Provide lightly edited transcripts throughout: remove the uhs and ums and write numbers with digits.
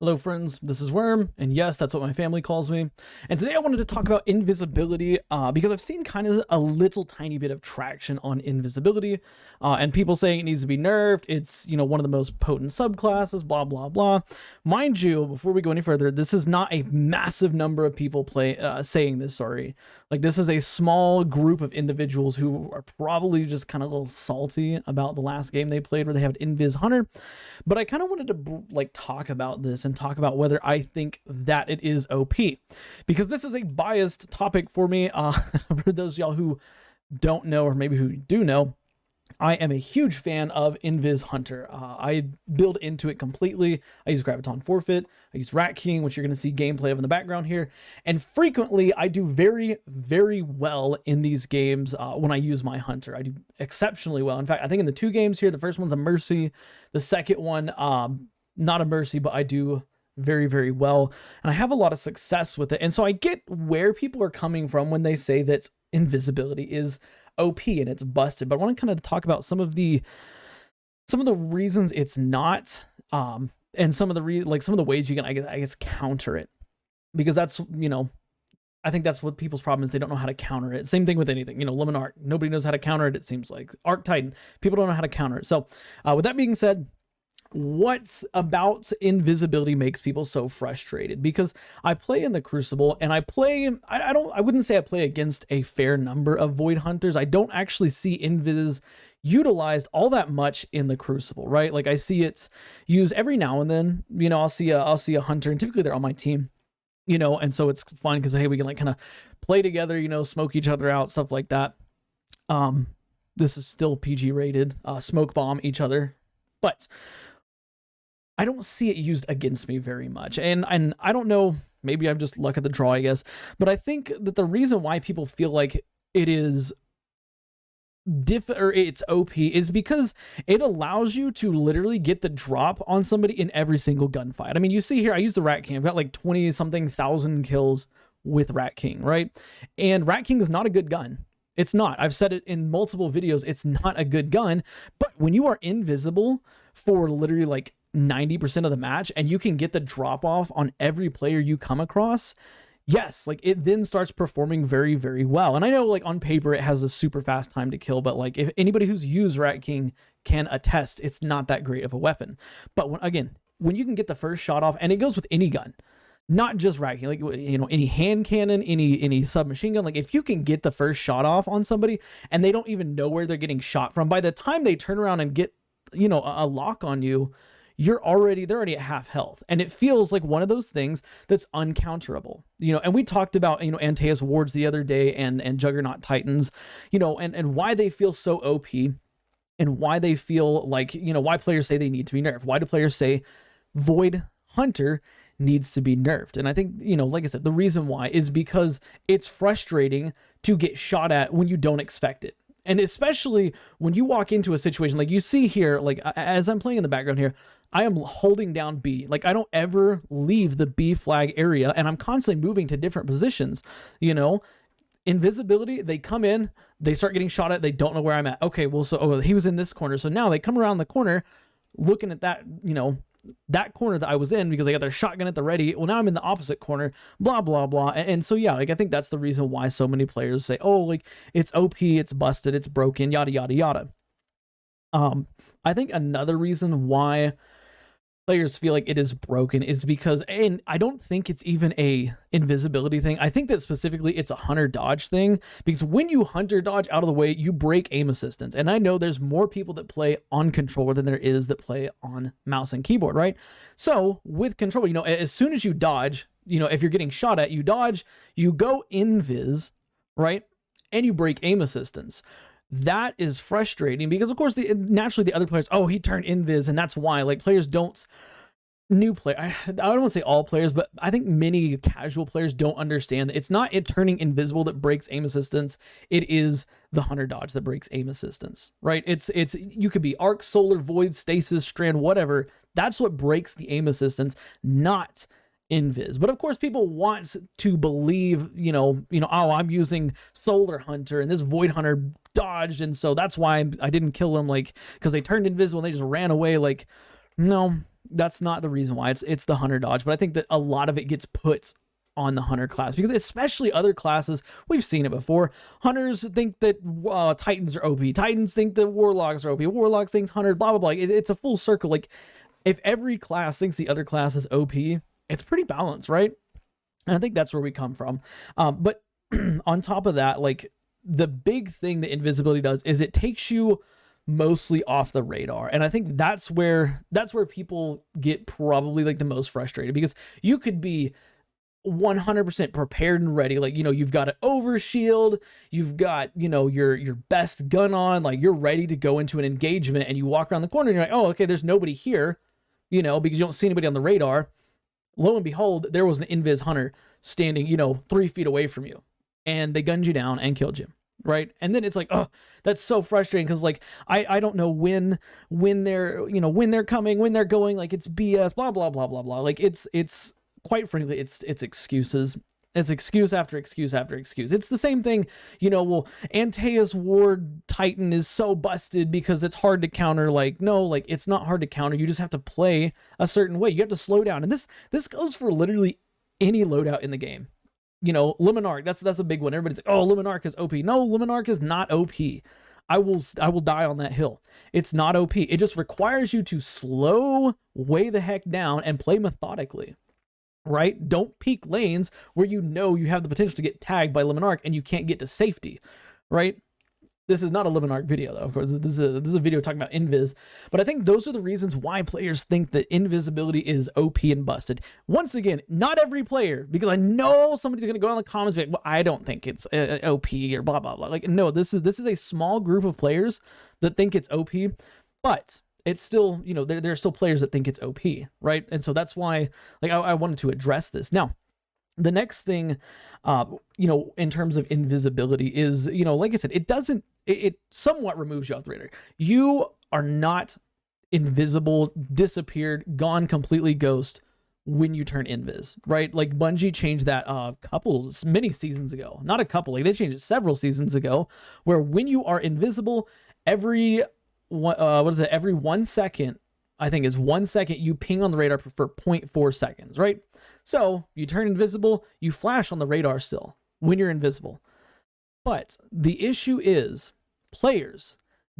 Hello friends, this is Worm, and yes, that's what my family calls me. And today I wanted to talk about invisibility because I've seen kind of a little tiny bit of traction on invisibility, and people saying it needs to be nerfed. It's, one of the most potent subclasses, blah, blah, blah. Mind you, before we go any further, this is not a massive number of people saying this, sorry. Like, this is a small group of individuals who are probably just kind of a little salty about the last game they played where they have an Invis Hunter. But I kind of wanted to talk about this and talk about whether I think that it is OP, because this is a biased topic for me. For those of y'all who don't know, or maybe who do know, I am a huge fan of Invis Hunter. I build into it completely. I use Graviton Forfeit. I use Rat King, which you're going to see gameplay of in the background here. And frequently, I do very, very well in these games when I use my Hunter. I do exceptionally well. In fact, I think in the two games here, the first one's a Mercy. The second one, not a Mercy, but I do very, very well. And I have a lot of success with it. And so I get where people are coming from when they say that invisibility is OP and it's busted, but I want to kind of talk about some of the reasons it's not, and some of the ways you can, I guess, counter it, because that's, I think that's what people's problem is. They don't know how to counter it. Same thing with anything, Limit Arc. Nobody knows how to counter it. It seems like Arc Titan, people don't know how to counter it. So with that being said, what's about invisibility makes people so frustrated? Because I play in the Crucible, and I wouldn't say I play against a fair number of Void Hunters. I don't actually see Invis utilized all that much in the Crucible, right? Like, I see it's used every now and then. I'll see a Hunter, and typically they're on my team, and so it's fun because, hey, we can like kind of play together, smoke each other out, stuff like that. This is still PG rated, smoke bomb each other, but I don't see it used against me very much. And I don't know, maybe I'm just luck of the draw, I guess. But I think that the reason why people feel like it is it's OP is because it allows you to literally get the drop on somebody in every single gunfight. I mean, you see here, I use the Rat King. I've got like 20 something thousand kills with Rat King, right? And Rat King is not a good gun. It's not. I've said it in multiple videos. It's not a good gun. But when you are invisible for literally like 90% of the match, and you can get the drop off on every player you come across, yes, like it then starts performing very, very well. And I know, like, on paper it has a super fast time to kill, but like, if anybody who's used Rat King can attest, it's not that great of a weapon. But when you can get the first shot off, and it goes with any gun, not just Rat King, like, any hand cannon, any submachine gun, like, if you can get the first shot off on somebody and they don't even know where they're getting shot from, by the time they turn around and get, a lock on you, they're already at half health. And it feels like one of those things that's uncounterable, and we talked about, Antaeus wards the other day and Juggernaut Titans, and why they feel so OP, and why they feel like, why players say they need to be nerfed. Why do players say Void Hunter needs to be nerfed? And I think, like I said, the reason why is because it's frustrating to get shot at when you don't expect it. And especially when you walk into a situation like you see here, like as I'm playing in the background here, I am holding down B. Like, I don't ever leave the B flag area, and I'm constantly moving to different positions. Invisibility, they come in, they start getting shot at, they don't know where I'm at. Okay, well, so he was in this corner. So now they come around the corner looking at that, that corner that I was in, because they got their shotgun at the ready. Well, now I'm in the opposite corner, blah, blah, blah. And so, yeah, like, I think that's the reason why so many players say, oh, like, it's OP, it's busted, it's broken, yada, yada, yada. I think another reason why players feel like it is broken is because, and I don't think it's even a invisibility thing. I think that specifically it's a hunter dodge thing, because when you hunter dodge out of the way, you break aim assistance. And I know there's more people that play on controller than there is that play on mouse and keyboard, right? So with controller, as soon as you dodge, if you're getting shot at, you dodge, you go invis, right? And you break aim assistance. That is frustrating because, of course, naturally the other players, oh, he turned invis, and that's why, like, players don't, new player, I don't want to say all players, but I think many casual players don't understand that it's not it turning invisible that breaks aim assistance. It is the hunter dodge that breaks aim assistance, right? It's you could be arc, solar, void, stasis, strand, whatever. That's what breaks the aim assistance, not invis. But of course, people want to believe, oh, I'm using solar hunter and this void hunter dodged, and so that's why I didn't kill him, like, because they turned invisible and they just ran away. Like, no, That's not the reason why. It's the hunter dodge, but I think that a lot of it gets put on the hunter class, because especially other classes, we've seen it before. Hunters think that Titans are OP. Titans think that Warlocks are OP. Warlocks think Hunters, blah, blah, blah. It's a full circle. Like, if every class thinks the other class is OP, it's pretty balanced, right? And I think that's where we come from. But on top of that, like, the big thing that invisibility does is it takes you mostly off the radar. And I think that's where people get probably like the most frustrated, because you could be 100% prepared and ready. Like, you've got an overshield, you've got, your best gun on, like, you're ready to go into an engagement, and you walk around the corner and you're like, oh, okay, there's nobody here, because you don't see anybody on the radar. Lo and behold, there was an invis hunter standing, 3 feet away from you, and they gunned you down and killed you. Right. And then it's like, oh, that's so frustrating, because like, I don't know when they're, when they're coming, when they're going, like, it's BS, blah, blah, blah, blah, blah. Like, it's quite frankly, it's excuses. It's excuse after excuse after excuse. It's the same thing, well, Antaeus Ward Titan is so busted because it's hard to counter. Like, no, like, it's not hard to counter. You just have to play a certain way. You have to slow down. And this goes for literally any loadout in the game. Limonarch, that's a big one. Everybody's like, oh, Limonarch is OP. No, Limonarch is not OP. I will die on that hill. It's not OP. It just requires you to slow way the heck down and play methodically. Right? Don't peek lanes where you have the potential to get tagged by Limonarch and you can't get to safety. Right? This is not a Limonarch video, though. Of course, this is a video talking about Invis. But I think those are the reasons why players think that invisibility is OP and busted. Once again, not every player, because I know somebody's going to go in the comments and be like, well, I don't think it's OP or blah, blah, blah. Like, no, this is a small group of players that think it's OP, but it's still, there are still players that think it's OP, right? And so that's why, like, I wanted to address this. Now, the next thing, in terms of invisibility is, like I said, it somewhat removes you off the radar. You are not invisible, disappeared, gone completely ghost when you turn invis, right? Like, Bungie changed that many seasons ago. Not a couple, like, they changed it several seasons ago, where when you are invisible, every 1 second, I think is 1 second, you ping on the radar for 0.4 seconds, right? So you turn invisible, you flash on the radar still when you're invisible. But the issue is players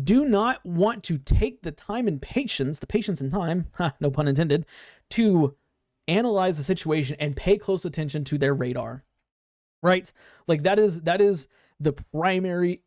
do not want to take the time and patience, and time, no pun intended, to analyze the situation and pay close attention to their radar, right? Like, that is the primary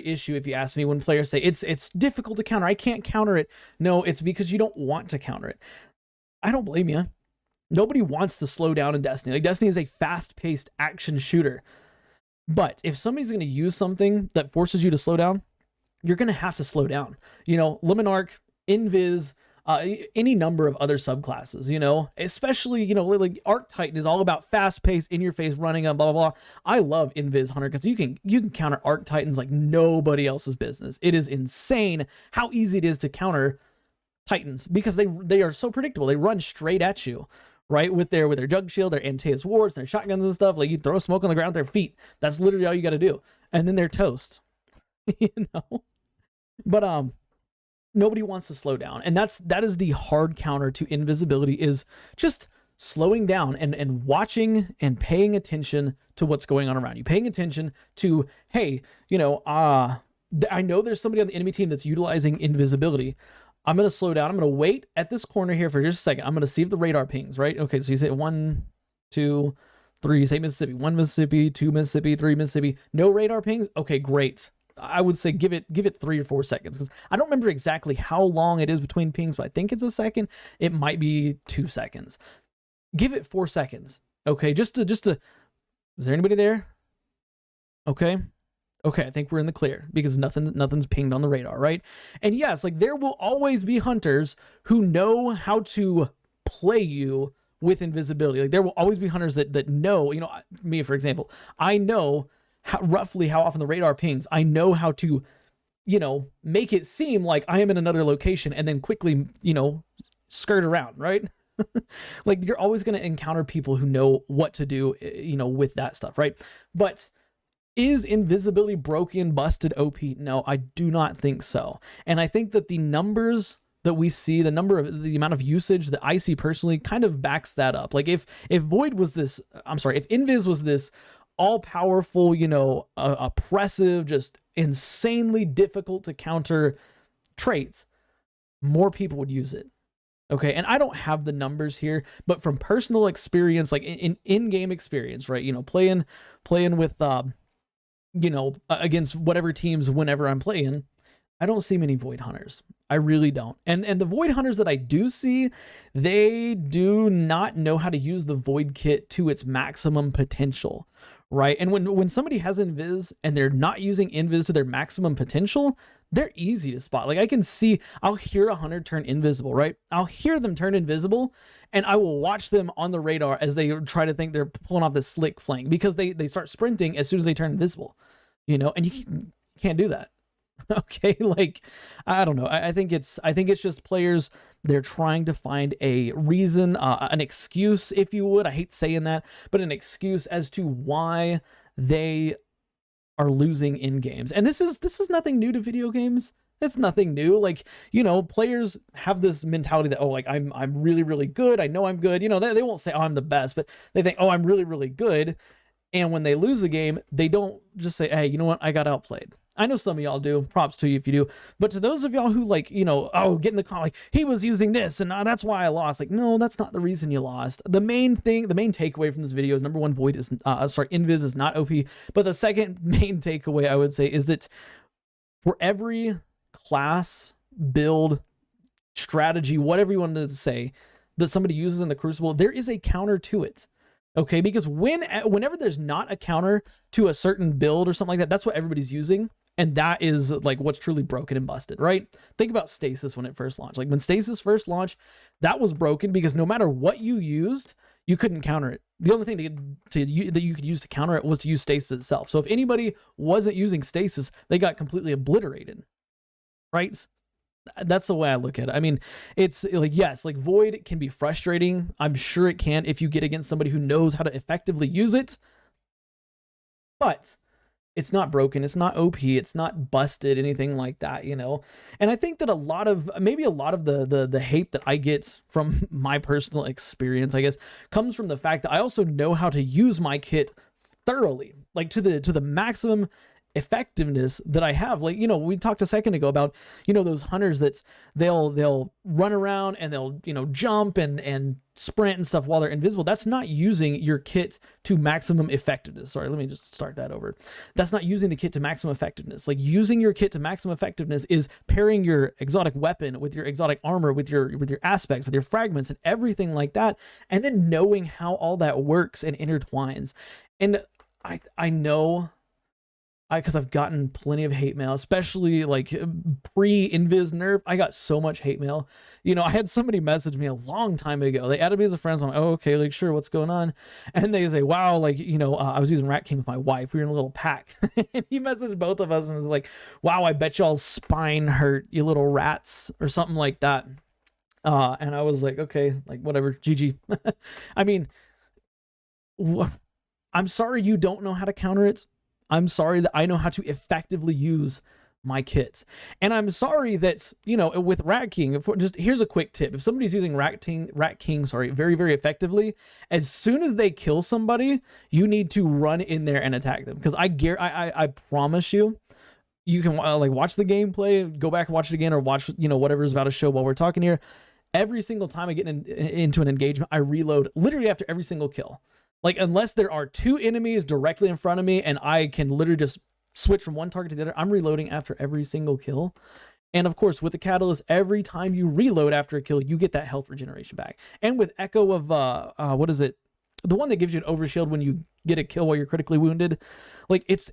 issue, if you ask me, when players say it's difficult to counter. I can't counter it. No, it's because you don't want to counter it. I don't blame you. Nobody wants to slow down in Destiny. Like, Destiny is a fast-paced action shooter. But if somebody's going to use something that forces you to slow down, you're going to have to slow down. Limonarch, Invis, any number of other subclasses, especially, like Arc Titan is all about fast-paced, in-your-face, running up, blah, blah, blah. I love Invis Hunter because you can counter Arc Titans like nobody else's business. It is insane how easy it is to counter Titans because they are so predictable. They run straight at you, right? With their jug shield, their Antaeus wards, their shotguns and stuff. Like, you throw smoke on the ground with their feet. That's literally all you got to do. And then they're toast, But, nobody wants to slow down. And that is the hard counter to invisibility, is just slowing down and watching and paying attention to what's going on around you. Paying attention to, hey, I know there's somebody on the enemy team that's utilizing invisibility. I'm going to slow down. I'm going to wait at this corner here for just a second. I'm going to see if the radar pings, right? Okay, so you say 1, 2, 3, you say Mississippi. 1 Mississippi, 2 Mississippi, 3 Mississippi. No radar pings? Okay, great. I would say give it 3 or 4 seconds, because I don't remember exactly how long it is between pings, but I think it's a second. It might be 2 seconds. Give it 4 seconds. Okay, just to is there anybody there? Okay, I think we're in the clear because nothing's pinged on the radar, right? And yes, like, there will always be hunters who know how to play you with invisibility. Like, there will always be hunters that know, me, for example, I know roughly how often the radar pings. I know how to, make it seem like I am in another location and then quickly, skirt around, right? Like, you're always going to encounter people who know what to do, with that stuff, right? But is invisibility broken, busted, OP? No, I do not think so. And I think that the numbers that we see, the amount of usage that I see personally kind of backs that up. Like if Void was this, I'm sorry, if Invis was this all powerful, you know, oppressive, just insanely difficult to counter traits, more people would use it. Okay, and I don't have the numbers here, but from personal experience, like in-game experience, right? You know, playing with, you know, against whatever teams whenever I'm playing, I don't see many Void Hunters. I really don't. And the Void Hunters that I do see, they do not know how to use the Void Kit to its maximum potential, right? And when somebody has Invis and they're not using Invis to their maximum potential, they're easy to spot. Like I can see, I'll hear a hunter turn invisible, right? I'll hear them turn invisible, and I will watch them on the radar as they try to think they're pulling off this slick flank, because they start sprinting as soon as they turn invisible, you know, and you can't do that. Okay, like I don't know. I think it's just players, they're trying to find a reason, an excuse, if you would. I hate saying that, but an excuse as to why they are losing in games. And this is nothing new to video games. It's nothing new. Like, you know, players have this mentality that, oh, like I'm really, really good. I know I'm good. You know, they won't say, oh, I'm the best, but they think, oh, I'm really, really good. And when they lose a game, they don't just say, hey, you know what? I got outplayed. I know some of y'all do. Props to you if you do. But to those of y'all who, like, you know, oh, get in the comment, like, he was using this and that's why I lost. Like, no, that's not the reason you lost. The main takeaway from this video is, number one, Void is, Invis is not OP. But the second main takeaway I would say is that for every class, build, strategy, whatever you wanted to say, that somebody uses in the Crucible, there is a counter to it. Okay, because whenever there's not a counter to a certain build or something like that, that's what everybody's using. And that is like what's truly broken and busted, right? Think about Stasis when it first launched. Like when Stasis first launched, that was broken because no matter what you used, you couldn't counter it. The only thing that you could use to counter it was to use Stasis itself. So if anybody wasn't using Stasis, they got completely obliterated, right? That's the way I look at it. I mean, it's like, yes, like Void can be frustrating. I'm sure it can if you get against somebody who knows how to effectively use it. But it's not broken. It's not OP. It's not busted, anything like that, you know? And I think that maybe a lot of the hate that I get from my personal experience, I guess, comes from the fact that I also know how to use my kit thoroughly, like to the maximum effectiveness that I have. Like, you know, we talked a second ago about, you know, those hunters that's they'll run around and they'll, you know, jump and sprint and stuff while they're invisible. That's not using your kit to maximum effectiveness. Sorry, let me just start that over. That's not using the kit to maximum effectiveness. Like using your kit to maximum effectiveness is pairing your exotic weapon with your exotic armor, with your aspects, with your fragments and everything like that, and then knowing how all that works and intertwines. And I know, because I've gotten plenty of hate mail, especially like pre-Invis nerf. I got so much hate mail. You know, I had somebody message me a long time ago. They added me as a friend. So I'm like, oh, okay, like, sure, what's going on? And they say, wow, like, you know, I was using Rat King with my wife. We were in a little pack. And he messaged both of us and was like, wow, I bet y'all's spine hurt, you little rats, or something like that. And I was like, okay, like, whatever, GG. I mean, I'm sorry you don't know how to counter it. I'm sorry that I know how to effectively use my kits. And I'm sorry that, you know, with Rat King, here's a quick tip. If somebody's using Rat King, very, very effectively, as soon as they kill somebody, you need to run in there and attack them. Because I promise you, you can like watch the gameplay, go back and watch it again, or watch, you know, whatever's about to show while we're talking here. Every single time I get into an engagement, I reload literally after every single kill. Like, unless there are two enemies directly in front of me and I can literally just switch from one target to the other, I'm reloading after every single kill. And of course, with the catalyst, every time you reload after a kill, you get that health regeneration back. And with Echo of, what is it? The one that gives you an overshield when you get a kill while you're critically wounded. Like, it's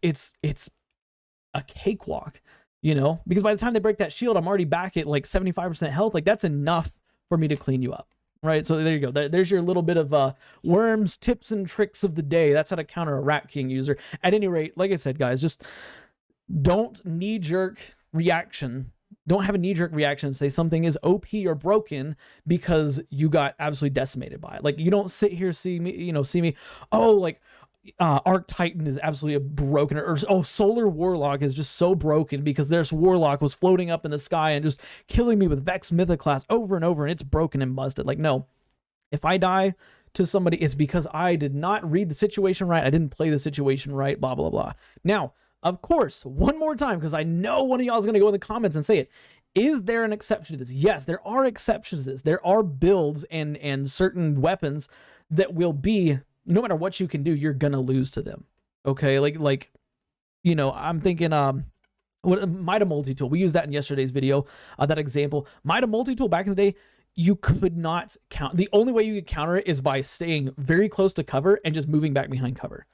a cakewalk, you know? Because by the time they break that shield, I'm already back at like 75% health. Like, that's enough for me to clean you up. Right, so there you go. There's your little bit of Worms tips and tricks of the day. That's how to counter a Rat King user. At any rate, like I said, guys, just don't knee-jerk reaction. Don't have a knee-jerk reaction and say something is OP or broken because you got absolutely decimated by it. Like, you don't sit here see me, oh, like, Arc Titan is absolutely a broken, or oh, Solar Warlock is just so broken because there's Warlock was floating up in the sky and just killing me with Vex Mythoclast over and over, and it's broken and busted. Like, no, if I die to somebody, it's because I did not read the situation right, I didn't play the situation right, blah blah blah. Now, of course, one more time, because I know one of y'all is going to go in the comments and say it, is there an exception to this? Yes, there are exceptions to this. There are builds and certain weapons that will be, no matter what you can do, you're gonna lose to them. Okay, like you know, I'm thinking what Mida Multi-Tool, we used that in yesterday's video, that example. Mida Multi-Tool back in the day, you could not count. The only way you could counter it is by staying very close to cover and just moving back behind cover.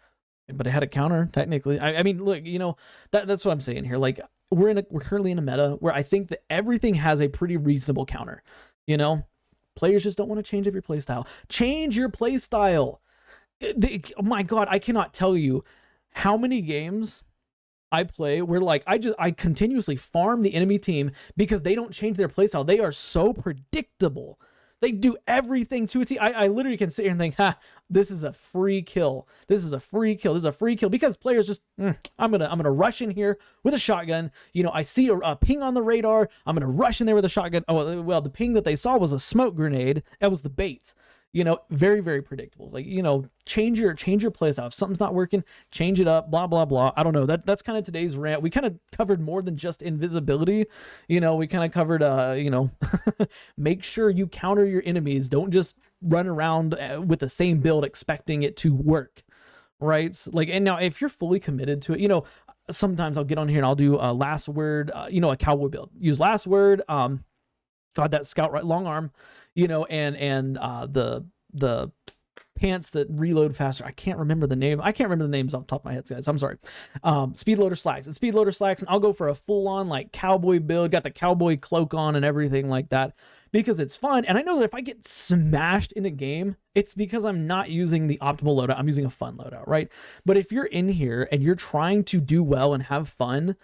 But it had a counter technically. I mean, look, you know, that's what I'm saying here. Like, we're currently in a meta where I think that everything has a pretty reasonable counter. You know, players just don't want to change up your playstyle. Change your playstyle. Oh my God, I cannot tell you how many games I play where like I continuously farm the enemy team because they don't change their playstyle. They are so predictable. They do everything to a T. I literally can sit here and think, ha, this is a free kill. This is a free kill. This is a free kill, because players just, I'm gonna rush in here with a shotgun. You know, I see a ping on the radar. I'm gonna rush in there with a shotgun. Oh well, the ping that they saw was a smoke grenade. That was the bait. You know, very, very predictable. Like, you know, change your playstyle. If something's not working, change it up, blah, blah, blah. I don't know. That's kind of today's rant. We kind of covered more than just invisibility. You know, we kind of covered, you know, make sure you counter your enemies. Don't just run around with the same build expecting it to work, right? Like, and now if you're fully committed to it, you know, sometimes I'll get on here and I'll do a last word, you know, a cowboy build. Use last word, God, that scout right long arm, you know, and the pants that reload faster. I can't remember the name. I can't remember the names off the top of my head, guys. I'm sorry. Speed loader slacks. And speed loader slacks, and I'll go for a full on like cowboy build, got the cowboy cloak on and everything like that, because it's fun. And I know that if I get smashed in a game, it's because I'm not using the optimal loadout. I'm using a fun loadout, right? But if you're in here and you're trying to do well and have fun,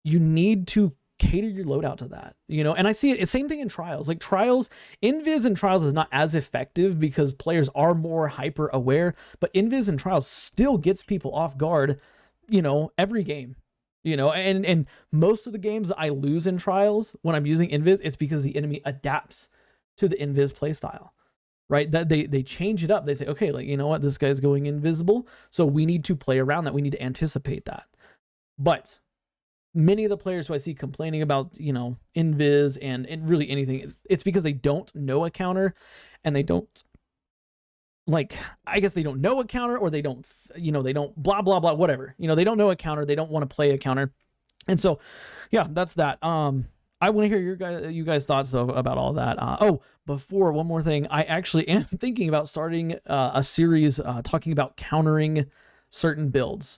you need to cater your loadout to that, you know. And I see it, same thing in trials. Like trials, invis and trials is not as effective because players are more hyper aware, but invis and trials still gets people off guard, you know, every game, you know. And most of the games that I lose in trials when I'm using invis, it's because the enemy adapts to the invis playstyle, right? That they change it up. They say, okay, like, you know what, this guy's going invisible, so we need to play around that. We need to anticipate that. But many of the players who I see complaining about, you know, invis and really anything, it's because they don't know a counter, and they don't, like, I guess they don't know a counter, or they don't, you know, they don't blah, blah, blah, whatever. You know, they don't know a counter. They don't want to play a counter. And so, yeah, that's that. I want to hear you guys thoughts though about all that. Oh, before, one more thing, I actually am thinking about starting a series talking about countering certain builds.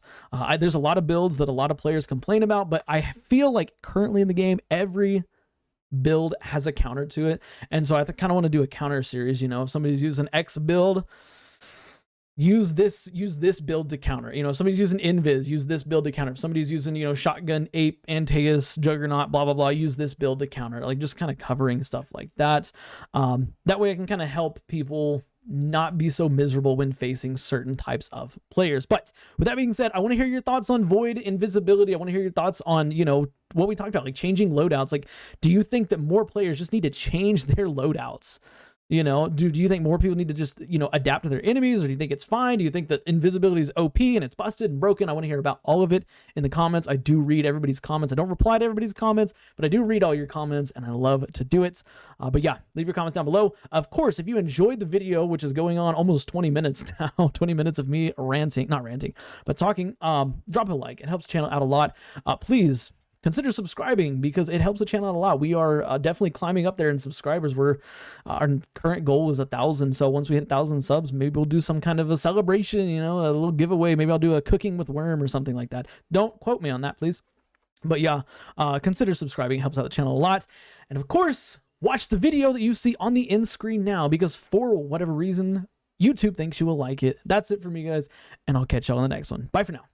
There's a lot of builds that a lot of players complain about, but I feel like currently in the game, every build has a counter to it. And so I kind of want to do a counter series. You know, if somebody's using X build, use this build to counter. You know, if somebody's using invis, use this build to counter. If somebody's using, you know, shotgun, ape, Antaeus, juggernaut, blah blah blah, use this build to counter. Like, just kind of covering stuff like that. That way I can kind of help people not be so miserable when facing certain types of players. But with that being said, I want to hear your thoughts on Void Invisibility. I want to hear your thoughts on, you know, what we talked about, like changing loadouts. Like, do you think that more players just need to change their loadouts? You know, do you think more people need to just, you know, adapt to their enemies, or do you think it's fine? Do you think that invisibility is OP and it's busted and broken? I want to hear about all of it in the comments. I do read everybody's comments. I don't reply to everybody's comments, but I do read all your comments, and I love to do it. But yeah, leave your comments down below. Of course, if you enjoyed the video, which is going on almost 20 minutes now, 20 minutes of me ranting, not ranting, but talking, drop a like. It helps the channel out a lot. Please consider subscribing, because it helps the channel out a lot. We are definitely climbing up there in subscribers. Our current goal is 1,000. So once we hit 1,000 subs, maybe we'll do some kind of a celebration, you know, a little giveaway. Maybe I'll do a cooking with worm or something like that. Don't quote me on that, please. But yeah, consider subscribing. It helps out the channel a lot. And of course, watch the video that you see on the end screen now, because for whatever reason, YouTube thinks you will like it. That's it for me, guys, and I'll catch y'all in the next one. Bye for now.